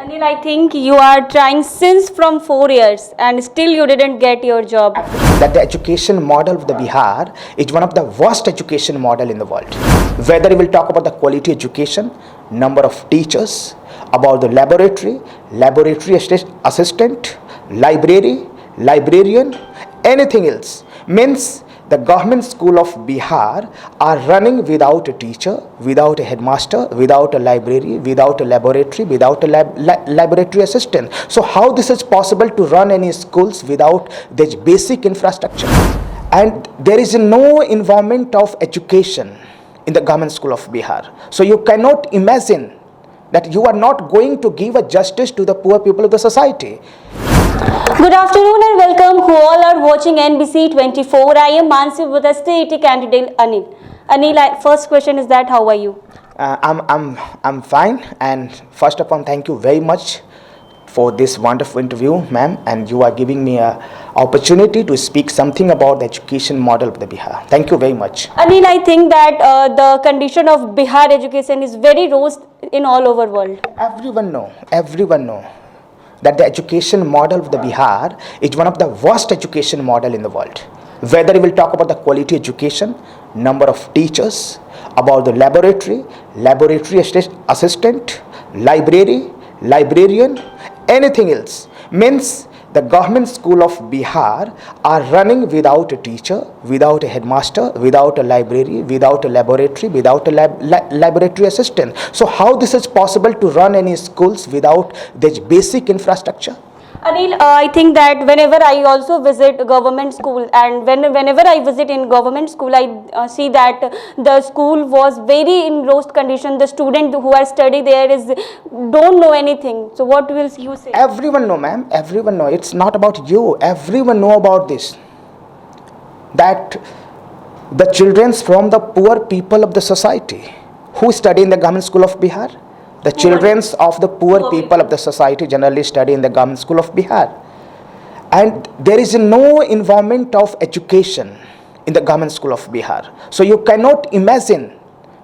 Anil, I think you are trying since from 4 years and still you didn't get your job. That the education model of the Bihar is one of the worst education model in the world. Whether we will talk about the quality education, number of teachers, about the laboratory assistant, library, librarian, anything else, means the government school of Bihar are running without a teacher, without a headmaster, without a library, without a laboratory, without a laboratory assistant. So how this is possible to run any schools without this basic infrastructure? And there is no environment of education in the government school of Bihar. So you cannot imagine that you are not going to give a justice to the poor people of the society. Good afternoon and welcome who all are watching NBC 24. I am Manshi with the STET candidate Anil. Anil, first question is that how are you? I'm fine, and first of all, thank you very much for this wonderful interview, ma'am, and you are giving me an opportunity to speak something about the education model of the Bihar. Thank you very much. Anil, I think that the condition of Bihar education is very rose in all over world. Everyone know that the education model of the Bihar is one of the worst education model in the world. Whether we will talk about the quality education, number of teachers, about the laboratory assistant, library, librarian, anything else, means the government school of Bihar are running without a teacher, without a headmaster, without a library, without a laboratory, without a laboratory assistant. So how this is possible to run any schools without this basic infrastructure? Anil, I think that whenever I also visit government school and whenever I visit in government school, I see that the school was very in roast condition. The student who are studying there don't know anything. So what will you say? Everyone know, ma'am. Everyone know. It's not about you. Everyone know about this. That the children from the poor people of the society who study in the government school of Bihar, the children of the poor people of the society generally study in the government school of Bihar. And there is no environment of education in the government school of Bihar. So you cannot imagine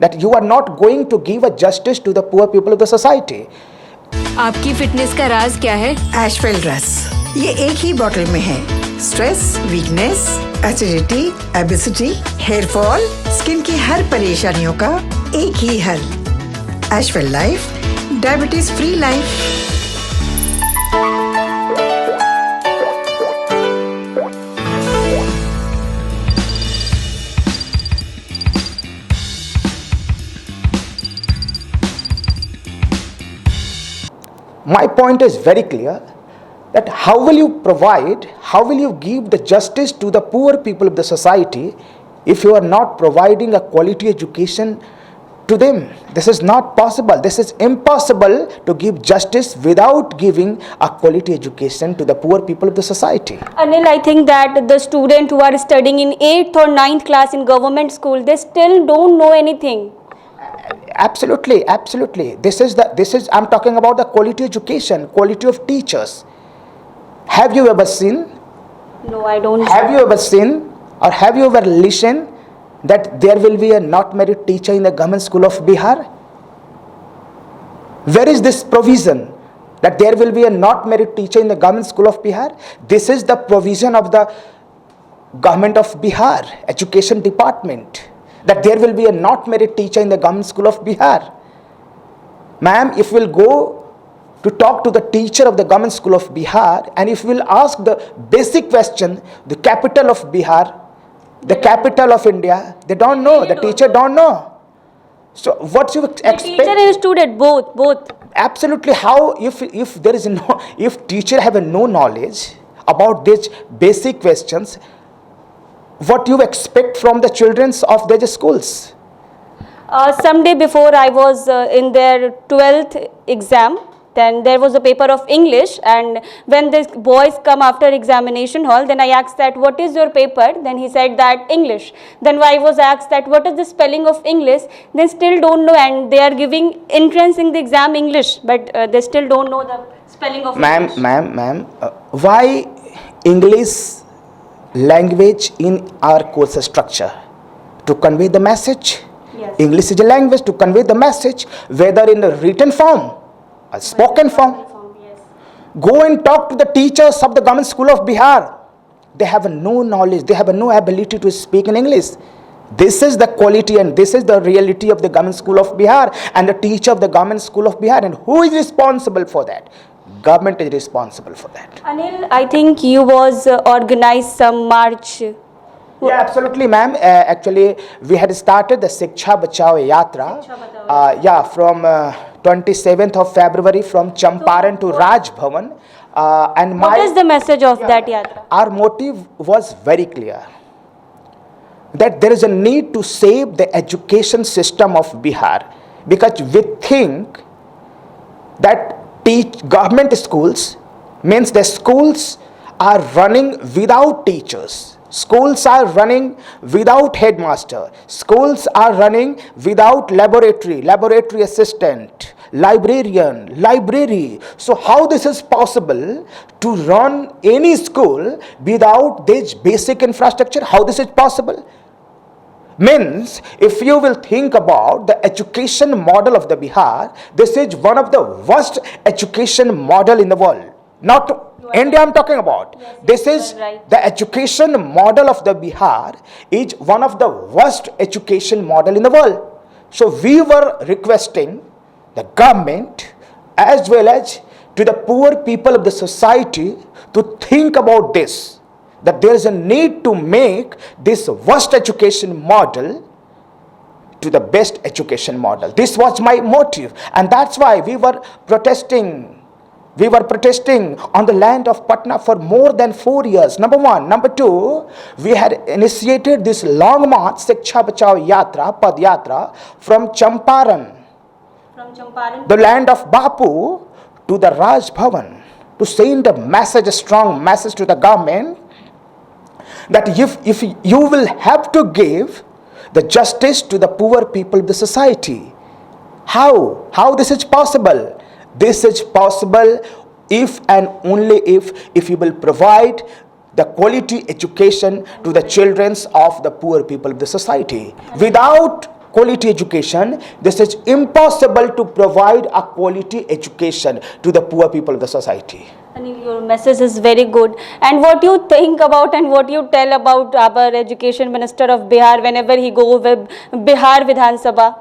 that you are not going to give a justice to the poor people of the society. आपकी fitness का राज क्या है? एशवेल रस ये एक ही बोतल में है। Stress, weakness, acidity, obesity, hair fall, skin की हर परेशानियों का एक ही हल। Ashwell life, diabetes free life. My point is very clear that how will you give the justice to the poor people of the society if you are not providing a quality education to them? This is not possible. This is impossible to give justice without giving a quality education to the poor people of the society. Anil, I think that the student who are studying in 8th or 9th class in government school, they still don't know anything. Absolutely. I'm talking about the quality education, quality of teachers. Have you ever seen? No, I don't. Have you ever seen or have you ever listened that there will be a not married teacher in the government school of Bihar? Where is this provision that there will be a not married teacher in the government school of Bihar? This is the provision of the government of Bihar education department, that there will be a not married teacher in the government school of Bihar. Ma'am, if we'll go to talk to the teacher of the government school of Bihar and if we'll ask the basic question, the capital of Bihar, the capital of India, they don't know. The teacher don't know. So what you expect? Teacher and student both. Absolutely. How if there is no, if teacher have no knowledge about these basic questions, what you expect from the children of their schools? Someday before I was in their 12th exam. Then there was a paper of English, and when the boys come after examination hall, then I asked that what is your paper? Then he said that English. Then I was asked that what is the spelling of English? They still don't know, and they are giving entrance in the exam English, but they still don't know the spelling of English. Ma'am, why English language in our course structure? To convey the message. Yes. English is a language to convey the message, whether in the written form a spoken form. Go and talk to the teachers of the government school of Bihar. They have no knowledge, they have no ability to speak in English. This is the quality and this is the reality of the government school of Bihar and the teacher of the government school of Bihar. And who is responsible for that? Government is responsible for that. Anil, I think you was organized some march. Yeah, absolutely, ma'am. Actually, we had started the Shiksha Bachao Yatra. From 27th of February from Champaran to Raj Bhavan. What is the message of that yatra? Our motive was very clear. That there is a need to save the education system of Bihar. Because we think that government schools means the schools are running without teachers. Schools are running without headmaster. Schools are running without laboratory assistant, librarian, library. So how this is possible to run any school without this basic infrastructure? How this is possible? Means, if you will think about the education model of the Bihar, this is one of the worst education model in the world. Not India I'm talking about. Yes, this is right. The education model of the Bihar is one of the worst education model in the world. So we were requesting the government as well as to the poor people of the society to think about this. That there is a need to make this worst education model to the best education model. This was my motive, and that's why we were protesting. We were protesting on the land of Patna for more than 4 years. Number one. Number two, we had initiated this long march, Shiksha Bachao Yatra, Pad Yatra, from Champaran, the land of Bapu, to the Raj Bhavan, to send a message, a strong message to the government, that if you will have to give the justice to the poor people of the society. How this is possible? This is possible if and only if you will provide the quality education to the children of the poor people of the society. Without quality education, this is impossible to provide a quality education to the poor people of the society. Anil, your message is very good. And what you think about and what you tell about our education minister of Bihar whenever he go with Bihar Vidhan Sabha?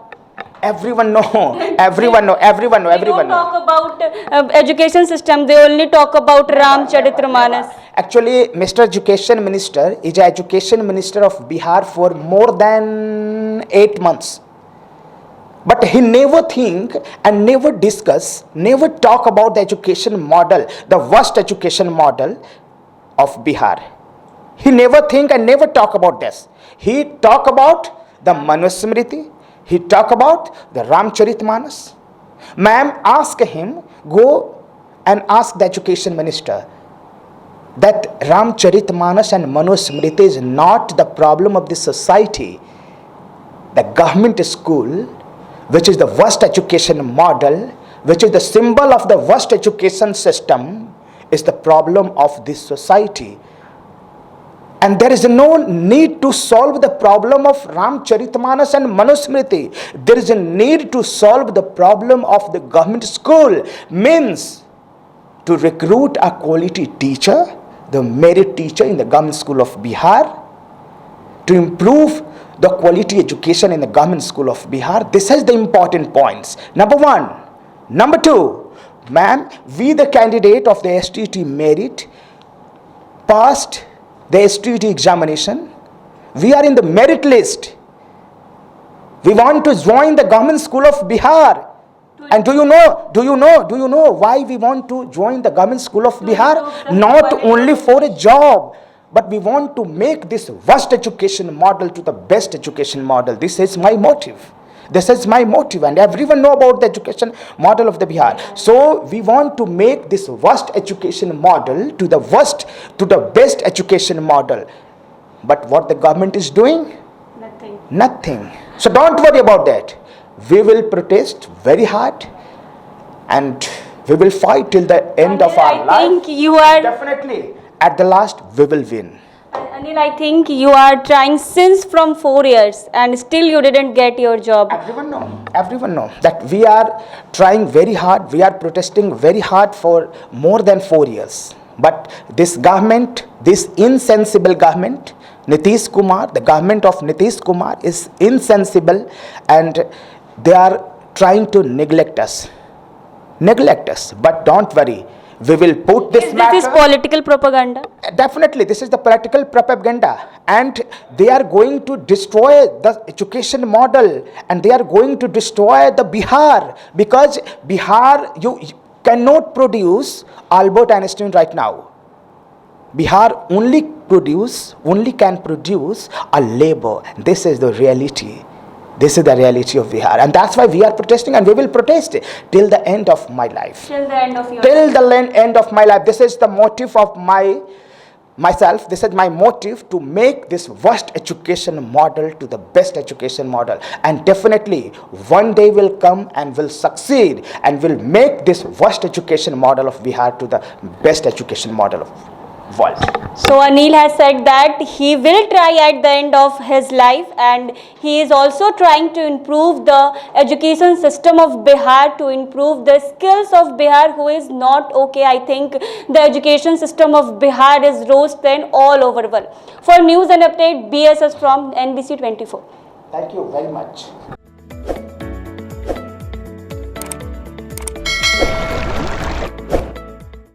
Everyone know. They don't talk about education system. They only talk about Ramcharitramanas. Actually, Mr. Education Minister is a education minister of Bihar for more than 8 months. But he never think and never discuss, never talk about the education model, the worst education model of Bihar. He never think and never talk about this. He talk about the Manusmriti. He talk about the Ramcharitmanas. Ma'am, ask him, go and ask the education minister that Ramcharitmanas and Manusmriti is not the problem of the society. The government school, which is the worst education model, which is the symbol of the worst education system, is the problem of this society. And there is no need to solve the problem of Ramcharitmanas and Manusmriti. There is a need to solve the problem of the government school. Means to recruit a quality teacher, the merit teacher in the government school of Bihar, to improve the quality education in the government school of Bihar. This is the important points. Number one. Number two, ma'am, we the candidate of the STET merit passed the STET examination. We are in the merit list. We want to join the government school of Bihar. And do you know why we want to join the government school of Bihar? Not only for a job, but we want to make this worst education model to the best education model. This is my motive. And everyone know about the education model of the Bihar. So we want to make this worst education model to the best education model. But what the government is doing? Nothing. So don't worry about that. We will protest very hard and we will fight till the end of our life. I think you are... Definitely, at the last, we will win. Anil, I think you are trying since from 4 years and still you didn't get your job. Everyone know that we are trying very hard, we are protesting very hard for more than 4 years. But this government, this insensible government, Nitish Kumar, the government of Nitish Kumar is insensible and they are trying to neglect us. But don't worry, we will put this matter. This is political propaganda. Definitely, this is the political propaganda, and they are going to destroy the education model, and they are going to destroy the Bihar, because Bihar, you cannot produce Albert Einstein right now. Bihar only can produce a labor. This is the reality. This is the reality of Bihar, and that's why we are protesting, and we will protest till the end of my life. Till the end of your Till the end of my life. This is the motive of myself. This is my motive to make this worst education model to the best education model, and definitely one day will come and will succeed and will make this worst education model of Bihar to the best education model of world. So Anil has said that he will try at the end of his life, and he is also trying to improve the education system of Bihar, to improve the skills of Bihar, who is not okay. I think the education system of Bihar is worse than all over world. For news and update, BSS from NBC 24. Thank you very much.